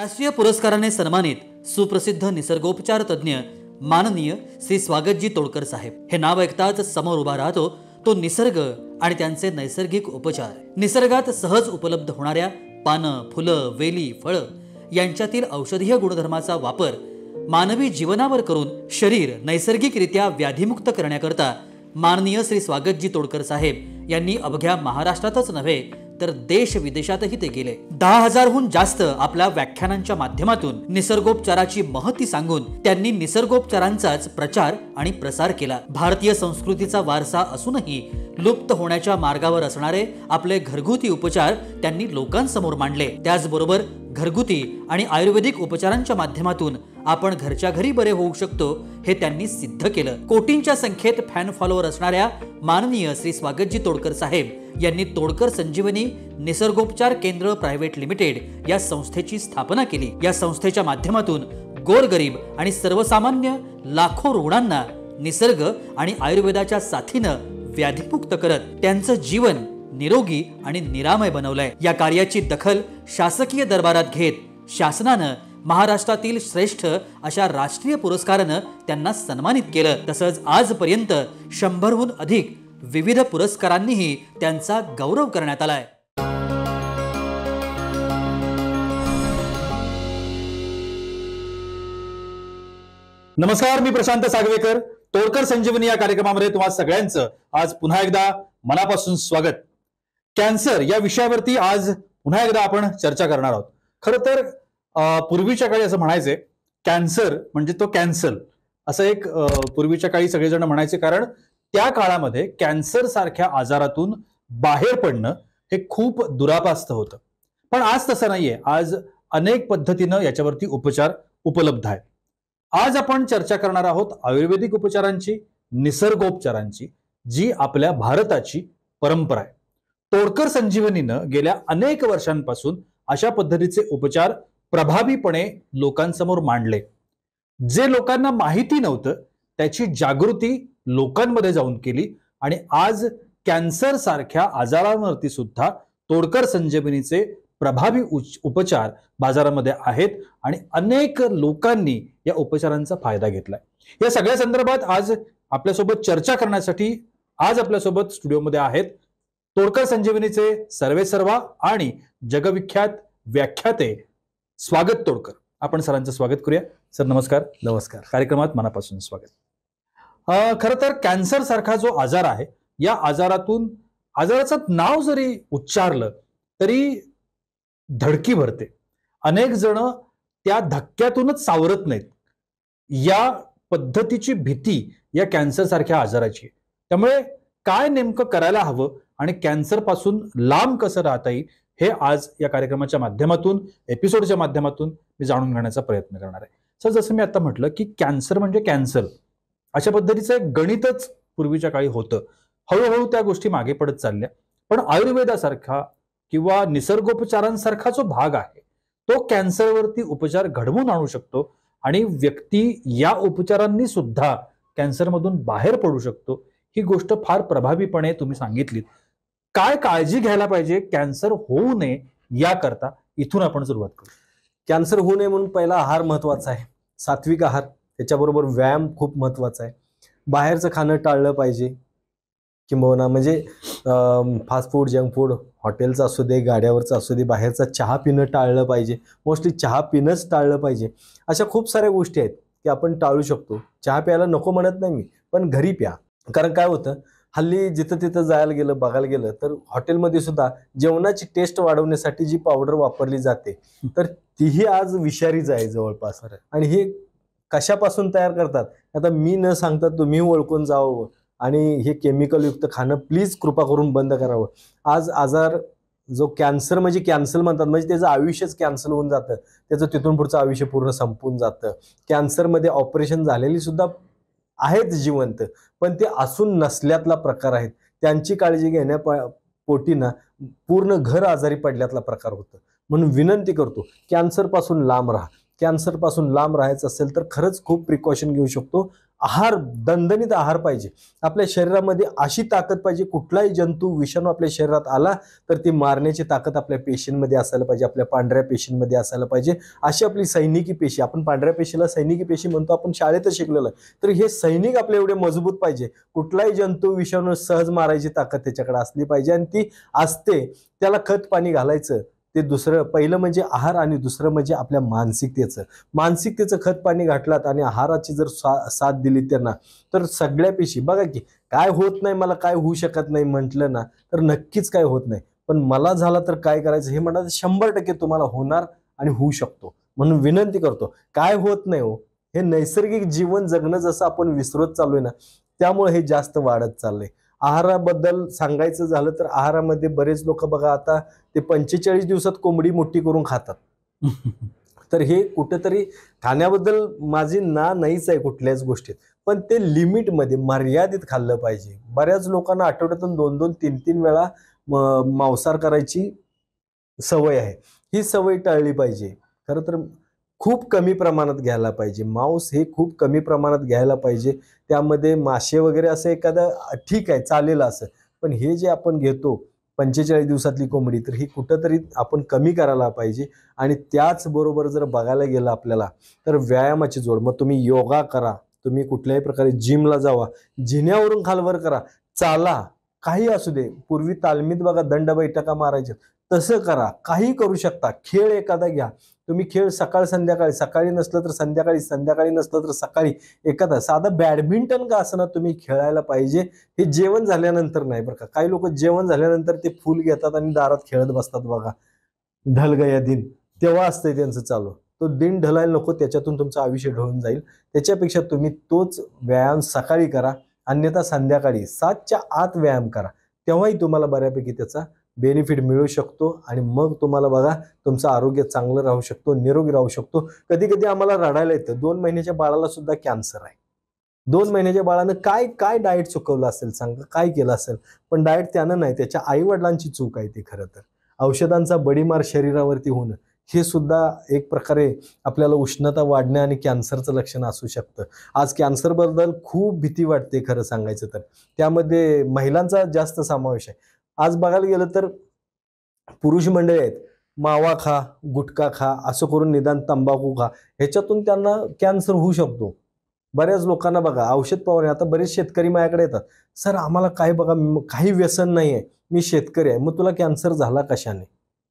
राष्ट्रीय पुरस्काराने सन्मानित सुप्रसिद्ध निसर्गोपचार तज्ञ माननीय श्री स्वागतजी तोडकर साहेब हे नाव ऐकताच समोर उभा राहतो तो निसर्ग आणि त्यांचे नैसर्गिक उपचार। निसर्गात सहज उपलब्ध होणाऱ्या पानं, फुलं, वेली, फळं यांच्यातील औषधीय गुणधर्माचा वापर मानवी जीवनावर करून शरीर नैसर्गिकरित्या व्याधीमुक्त करण्याकरता माननीय श्री स्वागतजी तोडकर साहेब यांनी अवघ्या महाराष्ट्रातच नव्हे तर देश विदेशातही ते गेले। 10,000हून जास्त आपल्या व्याख्यानांच्या माध्यमातून निसर्गोपचाराची महती सांगून त्यांनी निसर्गोपचारांचाच प्रचार आणि प्रसार केला। भारतीय संस्कृतीचा वारसा असूनही लुप्त होण्याच्या मार्गावर असणारे आपले घरगुती उपचार त्यांनी लोकांसमोर मांडले। त्याचबरोबर घरगुती आणि आयुर्वेदिक उपचारांच्या माध्यमातून आपण घरच्या घरी बरे होऊ शकतो हे त्यांनी सिद्ध केलं। कोटींच्या संख्येत फॅन फॉलोअर असणाऱ्या माननीय श्री स्वागतजी तोडकर साहेब यांनी तोडकर संजीवनी निसर्गोपचार केंद्र प्रायव्हेट लिमिटेड या संस्थेची स्थापना केली। या संस्थेच्या माध्यमातून गोरगरीब आणि सर्वसामान्य लाखो रुग्णांना निसर्ग आणि आयुर्वेदाच्या साथीनं व्याधीमुक्त करत त्यांचं जीवन निरोगी आणि निरामय बनवलंय। या कार्याची दखल शासकीय दरबारात घेत शासनानं महाराष्ट्रातील श्रेष्ठ अशा राष्ट्रीय पुरस्कारानं त्यांना सन्मानित केलं। तसंच आजपर्यंत 100हून अधिक विविध पुरस्कारांनीही त्यांचा गौरव करण्यात आलाय। नमस्कार, मी प्रशांत सागवेकर। तोडकर संजीवनी या कार्यक्रमामध्ये तुम्हा सगळ्यांचं आज पुन्हा एकदा मनापासून स्वागत। कॅन्सर या विषयावरती आज पुन्हा एकदा आपण चर्चा करणार आहोत। खरं तर पूर्वीच्या काळी असं म्हणायचे कॅन्सर म्हणजे तो कॅन्सल असं एक पूर्वीच्या काळी सगळेजण म्हणायचे, कारण त्या काळामध्ये कॅन्सर सारख्या आजारातून बाहेर पडणं हे खूप दुरापास्त होतं। पण आज तसं नाहीये। आज अनेक पद्धतीनं याच्यावरती उपचार उपलब्ध आहेत। आज आपण चर्चा करणार आहोत आयुर्वेदिक उपचारांची, निसर्गोपचारांची, जी आपल्या भारताची परंपरा आहे। तोडकर संजीवनीनं गेल्या अनेक वर्षांपासून अशा पद्धतीचे उपचार प्रभावीपणे लोकांसमोर मांडले। जे लोकांना माहिती नव्हतं त्याची जागृती लोकांमध्ये जाऊन केली आणि आज कॅन्सर सारख्या आजारांवरती सुद्धा तोडकर संजीवनीचे प्रभावी उपचार बाजारामध्ये आहेत आणि अनेक लोकांनी या उपचारांचा फायदा घेतलाय। या सगळ्या संदर्भात आज आपल्यासोबत चर्चा करण्यासाठी आज आपल्यासोबत स्टुडिओमध्ये आहेत तोडकर संजीवनीचे सर्वेसर्वा आणि जगविख्यात व्याख्याते स्वागत तोडकर। आपण सरांचं स्वागत करूया। सर नमस्कार। नमस्कार। कार्यक्रमात मनापासून स्वागत। खरं तर कॅन्सर सारखा जो आजार आहे, या आजाराचं नाव जरी उच्चारलं तरी धडकी भरते। अनेक जण त्या धक्क्यातूनच सावरत नाहीत। या पद्धतीची भीती या कॅन्सर सारख्या आजाराची। त्यामुळे काय नेमकं करायला हवं आणि कॅन्सर पासून लांब कसं राहता येईल हे आज या कार्यक्रमाच्या माध्यमातून, एपिसोडच्या माध्यमातून मी जाणून घेण्याचा प्रयत्न करणार आहे। सर, जसं मी आता म्हटलं की कॅन्सर म्हणजे कॅन्सर अशा पद्धतीचं एक गणितच पूर्वीच्या काळी होतं। हळूहळू त्या गोष्टी मागे पडत चालल्या। पण आयुर्वेदासारखा किंवा निसर्गोपचारांसारखा जो भाग आहे तो कॅन्सरवरती उपचार घडवून आणू शकतो आणि व्यक्ती या उपचारांनी सुद्धा कॅन्सरमधून बाहेर पडू शकतो। ही गोष्ट फार प्रभावीपणे तुम्ही सांगितलीत। काय काळजी घ्यायला पाहिजे कॅन्सर होऊ नये याकरता, इथून आपण सुरुवात करू। कॅन्सर होऊ नये म्हणून पहिला आहार महत्वाचा आहे, सात्विक आहार। त्याच्याबरोबर व्यायाम खूप महत्वाचा आहे। बाहेरचं खाणं टाळलं पाहिजे, किंबहुना म्हणजे फास्ट फूड, जंक फूड, हॉटेलचं असू दे, गाड्यावरचं असू दे, बाहेरचा चहा पिणं टाळलं पाहिजे। मोस्टली चहा पिणंच टाळलं पाहिजे। अशा खूप साऱ्या गोष्टी आहेत की आपण टाळू शकतो। चहा प्यायला नको म्हणत नाही मी, पण घरी प्या। कारण काय होतं, हल्ली जिथं तिथं जायला गेलं, बघायला गेलं तर हॉटेलमध्ये सुद्धा जेवणाची टेस्ट वाढवण्यासाठी जी पावडर वापरली जाते तर तीही आज विषारीच आहे जवळपास। आणि हे कशापासून तयार करतात आता मी न सांगता तुम्ही ओळखून जावं आणि हे केमिकल युक्त खाणं प्लीज कृपा करून बंद करावं। आज आजार जो कॅन्सर म्हणजे कॅन्सल म्हणतात, म्हणजे त्याचं आयुष्यच कॅन्सल होऊन जातं, त्याचं तिथून पुढचं आयुष्य पूर्ण संपून जातं। कॅन्सरमध्ये ऑपरेशन झालेली सुद्धा आहेत जिवंत, पण ते असून नसल्यातला प्रकार आहेत। त्यांची काळजी घेण्यापोटी ना पूर्ण घर आजारी पडल्यातला प्रकार होतं। म्हणून विनंती करतो, कॅन्सर पासून लांब राहा। कॅन्सरपासून लांब राहायचं असेल तर खरंच खूप प्रिकॉशन घेऊ शकतो. आहार, दणदणीत आहार पाहिजे. आपल्या शरीरामध्ये अशी ताकद पाहिजे, कुठलाही जंतू विषाणू आपल्या शरीरात आला तर ती मारण्याची ताकद आपल्या पेशींमध्ये असायला पाहिजे, आपल्या पांढऱ्या पेशींमध्ये असायला पाहिजे. अशी आपली सैनिकी पेशी, आपण पांढऱ्या पेशीला सैनिकी पेशी म्हणतो, आपण शाळेतच शिकलेलं आहे. तर हे सैनिक आपले एवढे मजबूत पाहिजे, कुठलाही जंतू विषाणू सहज मारायची ताकद त्याच्याकडे असली पाहिजे. आणि ती असते. त्याला खत पाणी घालायचं. ते दुसरं, पहिलं म्हणजे आहार आणि दुसरं म्हणजे आपल्या मानसिकतेचं खत पाणी घातलात आणि आहाराची जर साथ दिली त्यांना, तर सगळ्या पेशी बघा की काय होत नाही, मला काय होऊ शकत नाही म्हटलं ना तर नक्कीच काय होत नाही. पण मला झाला तर काय करायचं हे म्हणा, 100% तुम्हाला होणार आणि होऊ शकतो. म्हणून विनंती करतो, काय होत नाही हो, हे नैसर्गिक जीवन जगणं जसं आपण विसरत चाललोय ना, त्यामुळे हे जास्त वाढत चाललंय. आहाराबद्दल सांगायचं झालं तर आहारामध्ये बरेच लोक बघा आता ते 45 दिवसात कोंबडी मोठी करून खातात. तर हे कुठेतरी खाण्याबद्दल माझी नाहीच आहे कुठल्याच गोष्टीत, पण ते लिमिटमध्ये मर्यादित खाल्लं पाहिजे. बऱ्याच लोकांना आठवड्यातून 2-2, 3-3 वेळा मांसाहार करायची सवय आहे. ही सवय टाळली पाहिजे. खरं तर खूप कमी प्रमाणात घ्यायला पाहिजे. मांस हे खूप कमी प्रमाणात घ्यायला पाहिजे. त्यामध्ये मासे वगैरे असं एखादं ठीक आहे, चालेल असं, पण हे जे आपण घेतो 45 दिवसातली कोंबडी, तर ही कुठंतरी आपण कमी करायला पाहिजे. आणि त्याचबरोबर जर बघायला गेलं आपल्याला तर व्यायामाची जोड, मग तुम्ही योगा करा, तुम्ही कुठल्याही प्रकारे जिमला जावा, जिन्यावरून खालवर करा, चाला, काही असू दे. पूर्वी तालमीत बघा दंड बैठका मारायच्या, तसं करा, काही करू शकता. खेळ एखादा घ्या तुम्ही, खेळ सकाळ संध्याकाळी, सकाळी नसलं तर संध्याकाळी, संध्याकाळी नसलं तर सकाळी एखादा साधा बॅडमिंटन का असं ना तुम्ही खेळायला पाहिजे. हे जेवण झाल्यानंतर नाही बरं का. काही लोक जेवण झाल्यानंतर ते फूल घेतात आणि दारात खेळत बसतात बघा, ढल गया दिन, तेव्हा असतंय त्यांचं चालू. तो दिन ढलायला नको, त्याच्यातून तुमचं आयुष्य ढळून जाईल. त्याच्यापेक्षा तुम्ही तोच व्यायाम सकाळी करा, अन्यथा संध्याकाळी 7च्या आत व्यायाम करा, तेव्हाही तुम्हाला बऱ्यापैकी त्याचा बेनिफिट मिळू शकतो. आणि मग तुम्हाला बघा तुमचं आरोग्य चांगलं राहू शकतो, निरोगी राहू शकतो. कधी कधी आम्हाला रडायला येतं, 2 महिन्याच्या बाळाला सुद्धा कॅन्सर आहे. 2 महिन्याच्या बाळानं काय काय डाएट चुकवलं असेल सांगा, काय केलं असेल, पण डाएट त्यानं नाही, त्याच्या आई वडिलांची चूक आहे ती. खरं तर औषधांचा बडीमार शरीरावरती होणं हे सुद्धा एक प्रकारे आपल्याला उष्णता वाढणं आणि कॅन्सरचं लक्षण असू शकतं. आज कॅन्सरबद्दल खूप भीती वाटते खरं सांगायचं तर. त्यामध्ये महिलांचा जास्त समावेश आहे. आज बघायला गेलं तर पुरुष मंडळी आहेत, मावा खा, गुटखा खा, असं करून निदान तंबाखू खा, ह्याच्यातून त्यांना कॅन्सर होऊ शकतो. बऱ्याच लोकांना बघा औषध फवारणी, आता बरेच शेतकरी माझ्याकडे येतात, सर आम्हाला काय बघा काही व्यसन नाही आहे, मी शेतकरी आहे. मग तुला कॅन्सर झाला कशाने?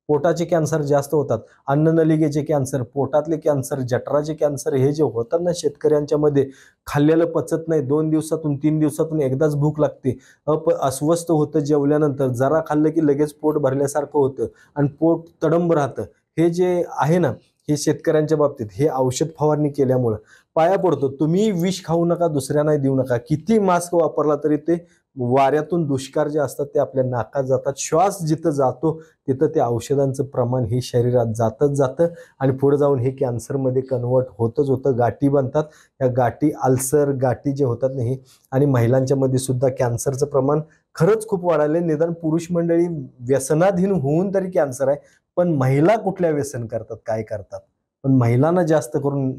पोटाचे कॅन्सर जास्त होतात, अन्ननलिकेचे कॅन्सर, पोटातले कॅन्सर, जठराचे कॅन्सर, हे जे होतात ना शेतकऱ्यांच्या मध्ये, खाल्लेलं पचत नाही, 2 दिवसातून 3 दिवसातून एकदाच भूक लागते, अस्वस्थ होतं जेवल्यानंतर, जरा खाल्लं की लगेच पोट भरल्यासारखं होतं आणि पोट तडंब राहतं. हे जे आहे ना, हे शेतकऱ्यांच्या बाबतीत हे औषध फवारणी केल्यामुळं पाया पडतो. तुम्ही विष खाऊ नका, दुसऱ्यांना देऊ नका. किती मास्क वापरला तरी ते वाऱ्यातून दुष्कार जे असतात ते आपल्या नाकात जातात. श्वास जिथं जातो तिथं ते औषधांचं प्रमाण हे शरीरात जातं आणि पुढे जाऊन हे कॅन्सरमध्ये कन्वर्ट होतं. गाठी बनतात, या गाठी अल्सर गाठी जे होतात नाही, आणि महिलांच्या मध्ये सुद्धा कॅन्सरचं प्रमाण खरंच खूप वाढायला. निदान पुरुष मंडळी व्यसनाधीन होऊन तरी कॅन्सर आहे, पण महिला कुठल्या व्यसन करतात, काय करतात, पण महिलांना जास्त करून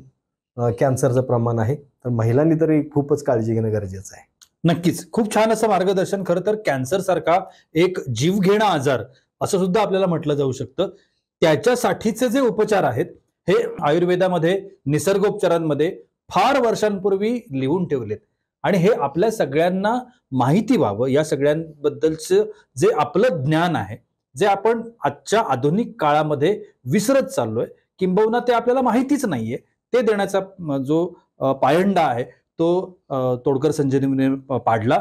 कॅन्सरचं प्रमाण आहे. तर महिलांनी तरी खूपच काळजी घेणं गरजेचं आहे. नक्कीच खूप छान असं मार्गदर्शन. खरं तर कॅन्सर सारखा एक जीवघेणा आजार असं सुद्धा आपल्याला म्हटलं जाऊ शकतं, त्याच्यासाठीचे जे उपचार आहेत हे आयुर्वेदामध्ये, निसर्गोपचारांमध्ये फार वर्षांपूर्वी लिहून ठेवलेत. आणि हे आपल्या सगळ्यांना माहिती व्हावं, या सगळ्यांबद्दलचं जे आपलं ज्ञान आहे, जे आपण आजच्या आधुनिक काळामध्ये विसरत चाललोय, किंबहुना ते आपल्याला माहितीच नाहीये, ते देण्याचा जो पायंडा आहे तो तोडकर संजीवनीने पाडला.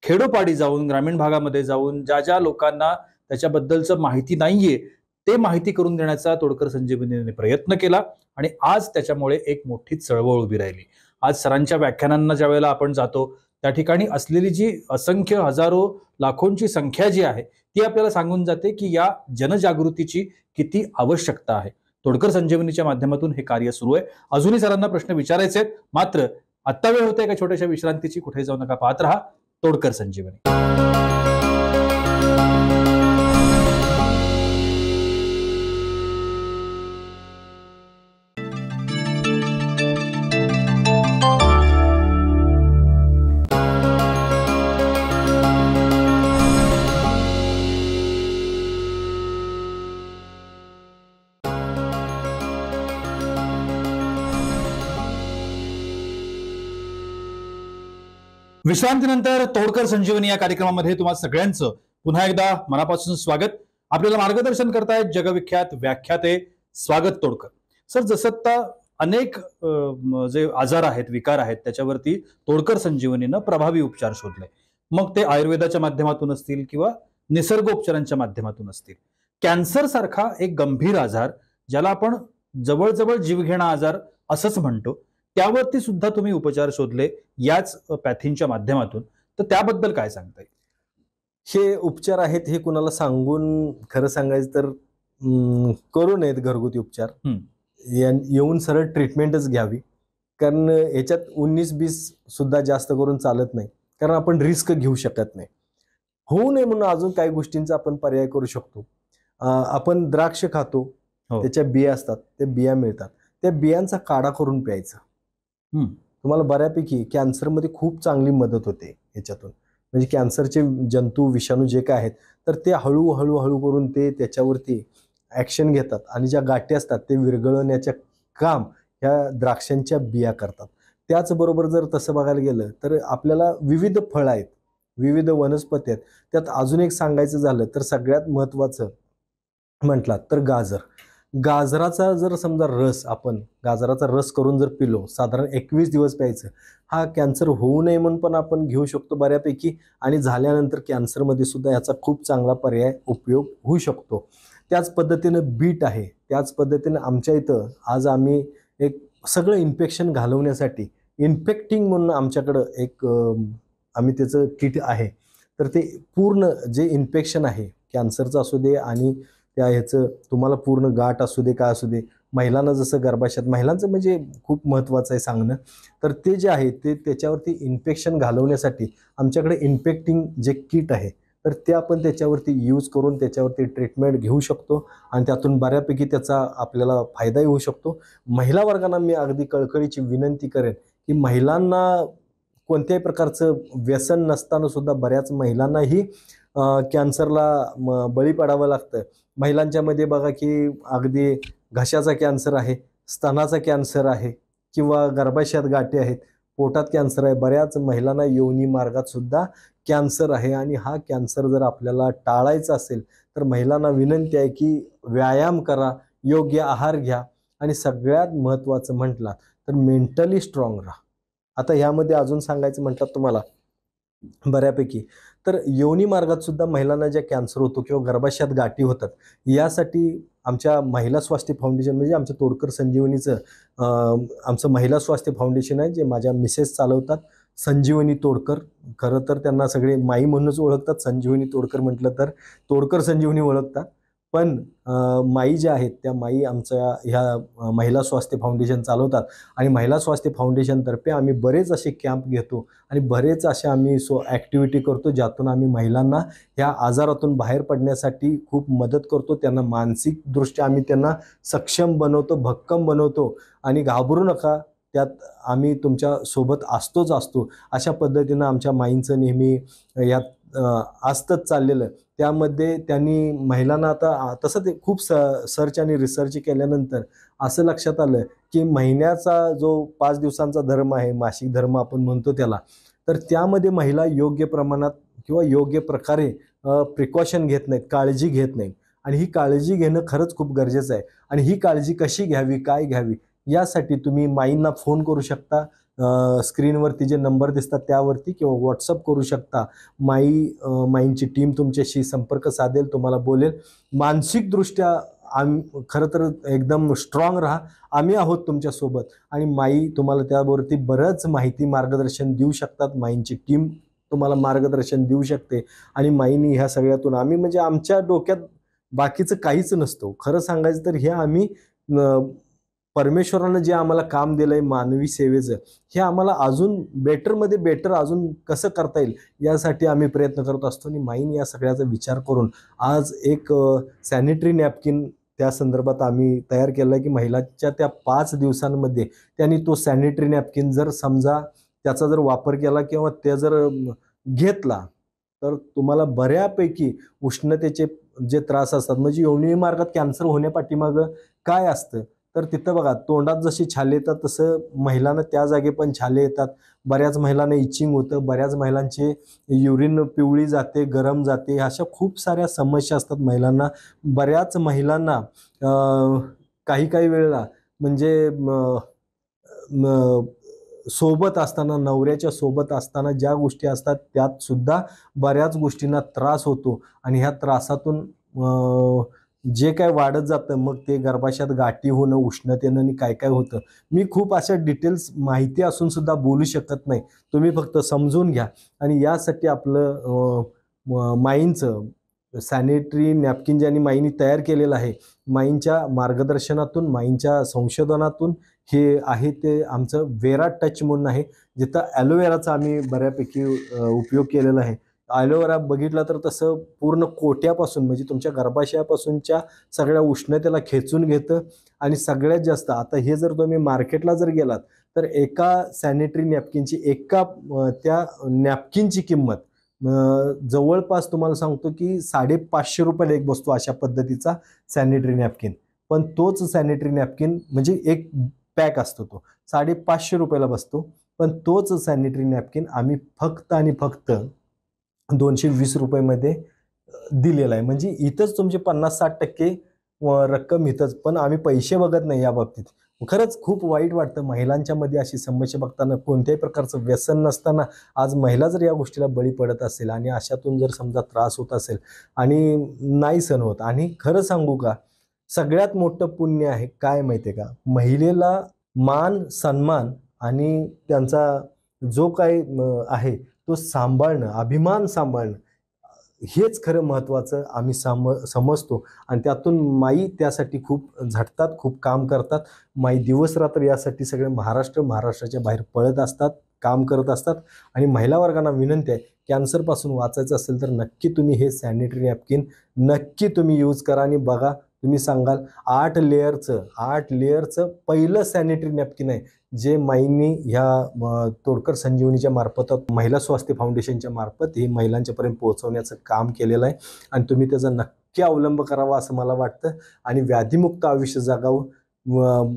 खेडोपाडी जाऊन, ग्रामीण भागामध्ये जाऊन, ज्या ज्या लोकांना त्याच्याबद्दलचं माहिती नाहीये ते माहिती करून देण्याचा तोडकर संजीवनीने प्रयत्न केला. आणि आज त्याच्यामुळे एक मोठी चळवळ उभी राहिली. आज सरांच्या व्याख्यानांना ज्या वेळेला आपण जातो त्या ठिकाणी असलेली जी असंख्य हजारो लाखोंची संख्या जी आहे ती आपल्याला सांगून जाते की या जनजागृतीची किती आवश्यकता आहे. तोडकर संजीवनीच्या माध्यमातून हे कार्य सुरू आहे. अजूनही सरांना प्रश्न विचारायचे आहेत, मात्र आत्ता वेळ होते का छोट्याशा विश्रांतीची. कुठे जाऊ नका, पाहत रहा तोडकर संजीवनी. विश्रांतीनंतर तोडकर संजीवनी या कार्यक्रमामध्ये तुम्हा सगळ्यांचं पुन्हा एकदा मनापासून स्वागत. आपल्याला मार्गदर्शन करतायत जगविख्यात व्याख्याते स्वागत तोडकर. सर, जसं आता अनेक जे आजार आहेत, विकार आहेत, त्याच्यावरती तोडकर संजीवनीनं प्रभावी उपचार शोधले. मग ते आयुर्वेदाच्या माध्यमातून असतील किंवा निसर्गोपचारांच्या माध्यमातून असतील. कॅन्सर सारखा एक गंभीर आजार, ज्याला आपण जवळजवळ जीवघेणा आजार असंच म्हणतो, त्यावरती सुद्धा तुम्ही उपचार शोधले याच पॅथींच्या माध्यमातून. तर त्याबद्दल काय सांगता येईल? हे उपचार आहेत हे कुणाला सांगून खरं सांगायचं तर करू नयेत घरगुती उपचार. येऊन सरळ ट्रीटमेंटच घ्यावी, कारण याच्यात 19-20 सुद्धा जास्त करून चालत नाही, कारण आपण रिस्क घेऊ शकत नाही. होऊ नये म्हणून अजून काही गोष्टींचा आपण पर्याय करू शकतो. आपण द्राक्ष खातो, त्याच्या बिया असतात, त्या बिया मिळतात, त्या बियांचा काढा करून प्यायचा. तुम्हाला बऱ्यापैकी कॅन्सरमध्ये खूप चांगली मदत होते याच्यातून. म्हणजे कॅन्सरचे जंतू, विषाणू जे काय आहेत, तर ते हळूहळू करून ते त्याच्यावरती ॲक्शन घेतात आणि ज्या गाठी असतात ते विरघळवण्याचे काम ह्या द्राक्षांच्या बिया करतात. त्याचबरोबर जर तसं बघायला गेलं तर आपल्याला विविध फळं आहेत, विविध वनस्पती आहेत. त्यात अजून एक सांगायचं झालं तर सगळ्यात महत्त्वाचं म्हटलात तर गाजराचा जर समजा रस, आपण गाजराचा रस करून जर पिलो, साधारण 21 दिवस प्यायचं. हा कॅन्सर होऊ नये म्हणून पण आपण घेऊ शकतो बऱ्यापैकी, आणि झाल्यानंतर कॅन्सरमध्ये सुद्धा याचा खूप चांगला पर्याय उपयोग होऊ शकतो. त्याच पद्धतीनं बीट आहे. त्याच पद्धतीनं आमच्या इथं आज आम्ही एक सगळं इन्फेक्शन घालवण्यासाठी इन्फेक्टिंग म्हणून आमच्याकडं एक आम्ही त्याचं किट आहे. तर ते पूर्ण जे इन्फेक्शन आहे, कॅन्सरचं असू दे आणि त्या ह्याचं तुम्हाला पूर्ण गाठ असू दे, काय असू दे, महिलांना जसं गर्भाशयात, महिलांचं म्हणजे खूप महत्त्वाचं आहे सांगणं. तर ते जे आहे ते त्याच्यावरती इन्फेक्शन घालवण्यासाठी आमच्याकडे इन्फेक्टिंग जे किट आहे, तर ते आपण त्याच्यावरती यूज करून त्याच्यावरती ट्रीटमेंट घेऊ शकतो आणि त्यातून बऱ्यापैकी त्याचा आपल्याला फायदाही होऊ शकतो. महिला वर्गांना मी अगदी कळकळीची विनंती करेन की महिलांना कोणत्याही प्रकारचं व्यसन नसताना सुद्धा बऱ्याच महिलांनाही कॅन्सरला बळी पडावं लागतं. महिलांच्यामध्ये बघा की अगदी घशाचा कॅन्सर आहे, स्तनाचा कॅन्सर आहे, किंवा गर्भाशयात गाठी आहेत, पोटात कॅन्सर आहे. बऱ्याच महिलांना योनी मार्गात सुद्धा कॅन्सर आहे. आणि हा कॅन्सर जर आपल्याला टाळायचा असेल तर महिलांना विनंती आहे की व्यायाम करा, योग्य आहार घ्या, आणि सगळ्यात महत्त्वाचं म्हटलं तर मेंटली स्ट्रॉंग राहा. आता ह्यामध्ये अजून सांगायचं म्हटलं तुम्हाला बऱ्यापैकी, तर योनी मार्गात सुद्धा महिलांना ज्या कॅन्सर होतो किंवा गर्भाशयात गाठी होतात, यासाठी आमच्या महिला स्वास्थ्य फाउंडेशन, म्हणजे आमच्या तोडकर संजीवनीचं आमचं महिला स्वास्थ्य फाउंडेशन आहे, जे माझ्या मिसेस चालवतात, संजीवनी तोडकर. खरं तर त्यांना सगळे माई म्हणूनच ओळखतात. संजीवनी तोडकर म्हटलं तर तोडकर संजीवनी ओळखतात, पण माई ज्या आहेत त्या माई आमच्या ह्या महिला स्वास्थ्य फाउंडेशन चालवतात. आणि महिला स्वास्थ्य फाउंडेशनतर्फे आम्ही बरेच असे कॅम्प घेतो आणि बरेच असे आम्ही ॲक्टिव्हिटी करतो, ज्यातून आम्ही महिलांना ह्या आजारातून बाहेर पडण्यासाठी खूप मदत करतो. त्यांना मानसिकदृष्ट्या आम्ही त्यांना सक्षम बनवतो, भक्कम बनवतो. आणि घाबरू नका, त्यात आम्ही तुमच्या सोबत असतो. अशा पद्धतीनं आमच्या माईंचं नेहमी यात असतंच चाललेलं. त्यामध्ये त्यांनी महिलांना आता तसं ते खूप सर्च आणि रिसर्च केल्यानंतर असं लक्षात आलं की महिन्याचा जो 5 दिवसांचा धर्म आहे, मासिक धर्म आपण म्हणतो त्याला, तर त्यामध्ये महिला योग्य प्रमाणात किंवा योग्य प्रकारे प्रिकॉशन घेत नाहीत, काळजी घेत नाहीत. आणि ही काळजी घेणं खरंच खूप गरजेचं आहे. आणि ही काळजी कशी घ्यावी, काय घ्यावी, यासाठी तुम्ही माईंना फोन करू शकता. स्क्रीनवरती जे नंबर दिसतात त्यावरती, किंवा व्हॉट्सअप करू शकता. माईंची टीम तुमच्याशी संपर्क साधेल, तुम्हाला बोलेल. मानसिकदृष्ट्या खरं तर एकदम स्ट्रॉंग राहा, आम्ही आहोत तुमच्यासोबत. आणि माई तुम्हाला त्यावरती बरंच माहिती, मार्गदर्शन देऊ शकतात. माईंची टीम तुम्हाला मार्गदर्शन देऊ शकते. आणि माईंनी ह्या सगळ्यातून आम्ही, म्हणजे आमच्या डोक्यात बाकीचं काहीच नसतं. खरं सांगायचं तर हे आम्ही परमेश्वरानं जे आम्हाला काम दिलंय मानवी सेवेचं, हे आम्हाला अजून बेटरमध्ये बेटर अजून कसं करता येईल यासाठी आम्ही प्रयत्न करत असतो. आणि माईने या सगळ्याचा विचार करून आज एक सॅनिटरी नॅपकिन त्या संदर्भात आम्ही तयार केलं आहे की महिलाच्या त्या 5 दिवसांमध्ये त्यांनी तो सॅनिटरी नॅपकिन जर समजा त्याचा जर वापर केला किंवा ते जर घेतला तर तुम्हाला बऱ्यापैकी उष्णतेचे जे त्रास असतात, म्हणजे योनी मार्गात कॅन्सर होण्यापाठीमागं काय असतं तर तिथं बघा तोंडात जशी छाले येतात तसं महिलांना त्या जागे पण छाले येतात. बऱ्याच महिलांना इचिंग होतं, बऱ्याच महिलांचे युरिन पिवळी जाते, गरम जाते, अशा खूप साऱ्या समस्या असतात महिलांना. बऱ्याच महिलांना काही काही वेळेला म्हणजे सोबत असताना, नवऱ्याच्या सोबत असताना ज्या गोष्टी असतात त्यात सुद्धा बऱ्याच गोष्टींना त्रास होतो आणि ह्या त्रासातून जे काय वाढत जातं मग ते गर्भाशयात गाठी होणं, उष्णतेनं आणि काय काय होतं. मी खूप अशा डिटेल्स माहिती असून सुद्धा बोलू शकत नाही. तुम्ही फक्त समजून घ्या आणि यासाठी आपलं माईंचं सॅनिटरी नॅपकिन ज्यांनी माईंनी तयार केलेलं आहे, माईंच्या मार्गदर्शनातून, माईंच्या संशोधनातून हे आहे ते आमचं वेरा टच म्हणून आहे, जिथं ॲलोवेराचा आम्ही बऱ्यापैकी उपयोग केलेला आहे. ॲलोवेरा बघितलं तर तसं पूर्ण कोट्यापासून म्हणजे तुमच्या गर्भाशयापासूनच्या सगळ्या उष्णतेला खेचून घेतं आणि सगळ्यात जास्त आता हे जर तुम्ही मार्केटला जर गेलात तर एका सॅनिटरी नॅपकिनची त्या नॅपकिनची किंमत जवळपास तुम्हाला सांगतो की 550 रुपयाला एक बसतो अशा पद्धतीचा सॅनिटरी नॅपकिन. पण तोच सॅनिटरी नॅपकिन म्हणजे एक पॅक असतो तो 550 रुपयाला बसतो. पण तोच सॅनिटरी नॅपकिन आम्ही फक्त आणि फक्त 220 रुपयामध्ये दिलेला आहे. म्हणजे इथंच तुमचे 50-60% रक्कम इथंच. पण आम्ही पैसे बघत नाही या बाबतीत. खरंच खूप वाईट वाटतं महिलांच्या मध्ये अशी समस्या बघताना. कोणत्याही प्रकारचं व्यसन नसताना आज महिला जर या गोष्टीला बळी पडत असेल आणि अशातून जर समजा त्रास होत असेल आणि नाही सहन होत. आणि खरं सांगू का, सगळ्यात मोठं पुण्य आहे काय माहिती आहे का, महिलेला मान सन्मान आणि त्यांचा जो काही आहे तो सांभाळणं, अभिमान सांभाळणं हेच खरं महत्त्वाचं आम्ही समजतो. आणि त्यातून माई त्यासाठी खूप झटतात, खूप काम करतात. माई दिवस रात्र यासाठी सगळे महाराष्ट्राच्या बाहेर पळत असतात, काम करत असतात. आणि महिला वर्गांना विनंती आहे, कॅन्सरपासून वाचायचं असेल तर नक्की तुम्ही हे सॅनिटरी नॅपकिन नक्की तुम्ही यूज करा आणि बघा. तुम्ही सांगाल 8 लेअरचं पहिलं सॅनिटरी नॅपकिन आहे जे माईंनी ह्या तोडकर संजीवनीच्या मार्फत, महिला स्वास्थ्य फाउंडेशनच्या मार्फत हे महिलांच्यापर्यंत पोहोचवण्याचं काम केलेलं आहे. आणि तुम्ही त्याचा नक्की अवलंब करावा असं मला वाटतं आणि व्याधीमुक्त आयुष्य जगावं.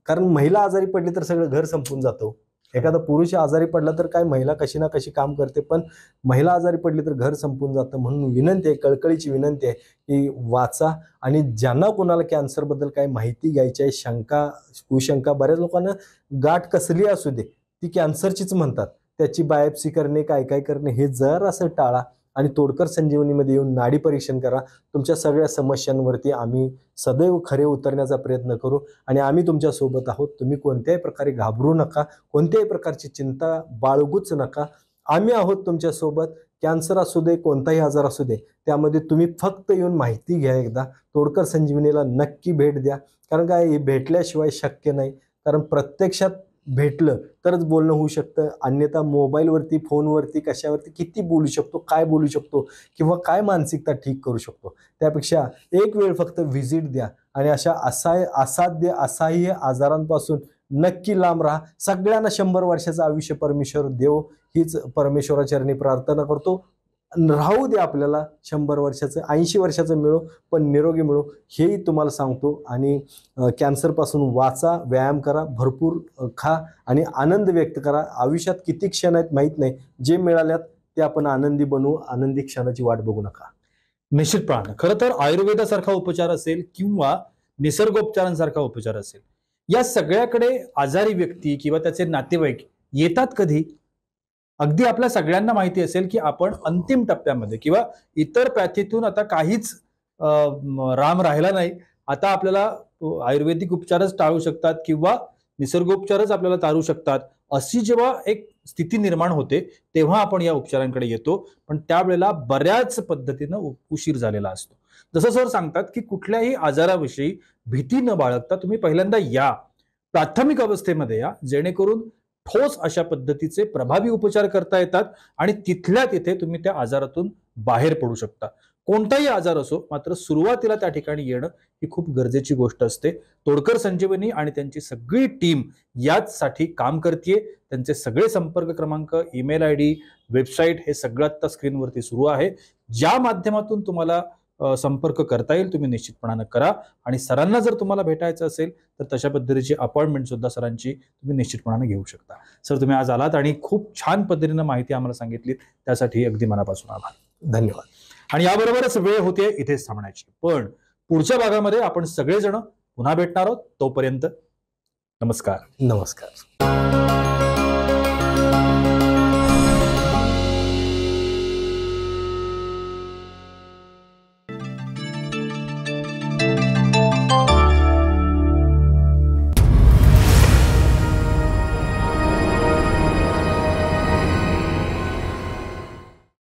कारण महिला आजारी पडली तर सगळं घर संपून जातं. एखादा पुरुष आजारी पडला तर काय महिला कशी ना कशी काम करते, पण महिला आजारी पडली तर घर संपून जातं. म्हणून विनंती आहे, कळकळीची विनंती आहे की वाचा. आणि ज्यांना कोणाला कॅन्सरबद्दल काही माहिती घ्यायची आहे, शंका कुशंका, बऱ्याच लोकांना गाठ कसली असू दे ती कॅन्सरचीच म्हणतात, त्याची बायोप्सी करणे काय करणे हे जर असं टाळा आणि तोडकर संजीवनीमध्ये येऊन नाडी परीक्षण करा. तुमच्या सगळ्या समस्यांवरती आम्ही सदैव खरे उतरण्याचा प्रयत्न करू आणि आम्ही तुमच्यासोबत आहोत. तुम्ही कोणत्याही प्रकारे घाबरू नका, कोणत्याही प्रकारची चिंता बाळगूच नका. आम्ही आहोत तुमच्यासोबत. कॅन्सर असू दे, कोणताही आजार असू दे, त्यामध्ये तुम्ही फक्त येऊन माहिती घ्या. एकदा तोडकर संजीवनीला नक्की भेट द्या. कारण काय, हे भेटल्याशिवाय शक्य नाही. कारण प्रत्यक्षात भेटलं तरच बोलणं होऊ शकतं. अन्यथा मोबाईलवरती, फोनवरती, कशावरती किती बोलू शकतो, काय बोलू शकतो किंवा काय मानसिकता ठीक करू शकतो. त्यापेक्षा एक वेळ फक्त व्हिजिट द्या आणि अशा असाध्य असह्य आजारांपासून नक्की लांब राहा. सगळ्यांना 100 वर्षाचं आयुष्य परमेश्वर देव हीच परमेश्वराचरणी प्रार्थना करतो. राहू दे आपल्याला 100 वर्षाचं, 80 वर्षाचं मिळो, पण निरोगी मिळो हेही तुम्हाला सांगतो. आणि कॅन्सरपासून वाचा, व्यायाम करा, भरपूर खा आणि आनंद व्यक्त करा. आयुष्यात किती क्षण आहेत माहीत नाही, जे मिळाल्यात ते आपण आनंदी बनवू. आनंदी क्षणाची वाट बघू नका. निश्चितपणे खरं तर आयुर्वेदासारखा उपचार असेल किंवा निसर्गोपचारांसारखा उपचार असेल, या सगळ्याकडे आजारी व्यक्ती किंवा त्याचे नातेवाईक येतात कधी. अगदी आपल्या सगळ्यांना माहिती असेल की आपण अंतिम टप्प्यामध्ये किंवा इतर पॅथीतून आता काहीच राम राहिला नाही. आता आपल्याला आयुर्वेदिक उपचारच टाळू शकतात किंवा निसर्गोपचारच आपल्याला तारू शकतात, अशी जेव्हा एक स्थिती निर्माण होते तेव्हा आपण या उपचारांकडे येतो. पण त्यावेळेला बऱ्याच पद्धतीनं उशीर झालेला असतो. जसं सर सांगतात की कुठल्याही आजाराविषयी भीती न बाळगता तुम्ही पहिल्यांदा या, प्राथमिक अवस्थेमध्ये या, जेणेकरून ठोस अशा पद्धतीचे प्रभावी उपचार करता येतात आणि तिथल्या तिथे तुम्ही त्या आजारातून बाहेर पडू शकता. कोणताही आजार असो, मात्र सुरुवातीला त्या ठिकाणी येणं ही खूप गरजेची गोष्ट असते. तोडकर संजीवनी आणि त्यांची सगळी टीम याचसाठी काम करते. त्यांचे सगळे संपर्क क्रमांक, ईमेल ID, वेबसाईट हे सगळं आता स्क्रीनवरती सुरू आहे. ज्या माध्यमातून तुम्हाला संपर्क करता येईल तुम्ही निश्चितपणानं करा. आणि सरांना जर तुम्हाला भेटायचं असेल तर तशा पद्धतीची अपॉइंटमेंट सुद्धा सरांची तुम्ही निश्चितपणानं घेऊ शकता. सर, तुम्ही आज आलात आणि खूप छान पद्धतीनं माहिती आम्हाला सांगितली, त्यासाठी अगदी मनापासून आभार. धन्यवाद. आणि याबरोबरच वेळ होते इथेच थांबण्याची, पण पुढच्या भागामध्ये आपण सगळेजण पुन्हा भेटणार आहोत. तोपर्यंत नमस्कार. नमस्कार.